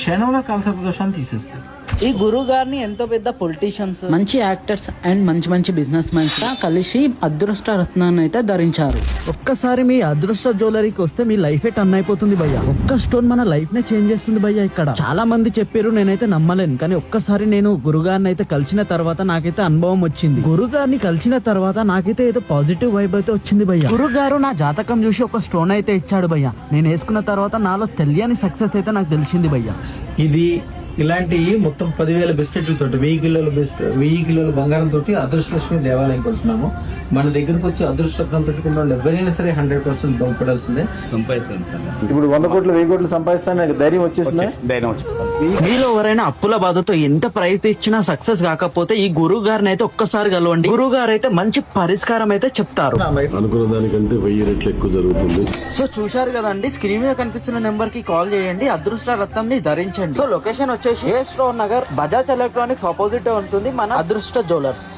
క్షణంలో కాన్సెప్ట్ దోషాన్ని తీసేస్తాయి. ఈ గురువు గారిని ఎంతో పెద్ద పొలిటీషియన్స్, మంచి యాక్టర్స్ అండ్ మంచి మంచి బిజినెస్ మెన్స్ కలిసి అదృష్ట రత్నాన్ని అయితే ధరించారు. ఒక్కసారి మీ అదృష్ట జ్యువెలరీకి వస్తే మీ లైఫ్ టర్న్ అయిపోతుంది భయ్య. ఒక్క స్టోన్ మన లైఫ్ నే చేంజ్ చేస్తుంది భయ్య. ఇక్కడ చాలా మంది చెప్పారు, నేనైతే నమ్మలేను. కానీ ఒక్కసారి నేను గురుగారిని అయితే కలిసిన తర్వాత నాకైతే అనుభవం వచ్చింది. గురుగారిని కలిసిన తర్వాత నాకైతే ఏదో పాజిటివ్ వైబ్ అయితే వచ్చింది భయ్య. గురుగారు నా జాతకం చూసి ఒక స్టోన్ అయితే ఇచ్చాడు భయ్య. నేను వేసుకున్న తర్వాత నాలో తెలియని సక్సెస్ అయితే నాకు తెలిసింది భయ్య. ఇది ఇలాంటి మొత్తం 10,000 బిస్కెట్లతో 1000 కిలోల బంగారం తోటి అదృష్టలక్ష్మి దేవాలయం కొడుతున్నాము. మన దగ్గరకు వచ్చి అదృష్టం పెట్టుకున్న వాళ్ళు ఎవరైనా సరే 100% బాగుపడాల్సిందే. ఇప్పుడు 100 కోట్లు 1000 కోట్లు సంపాదిస్తానే ధైర్యం వచ్చేసింది. మీలో ఎవరైనా అప్పుల బాధతో ఎంత ప్రయత్నించినా సక్సెస్ కాకపోతే ఈ గురువు గారిని అయితే ఒక్కసారి కలవండి. గురువు గారు అయితే మంచి పరిష్కారం అయితే చెప్తారు. అనుకున్న దానికంటే 1000 రెట్లు ఎక్కువ జరుగుతుంది. సో చూశారు కదండి, స్క్రీన్ మీద కనిపిస్తున్న నెంబర్ కి కాల్ చేయండి, అదృష్ట రత్నం ని ధరించండి. సో లొకేషన్ వచ్చేసి ఏ స్టోర్ నగర్, బజాజ్ ఎలక్ట్రానిక్స్ ఆపోజిట్ ఉంటుంది మన అదృష్ట జ్యువెలర్స్.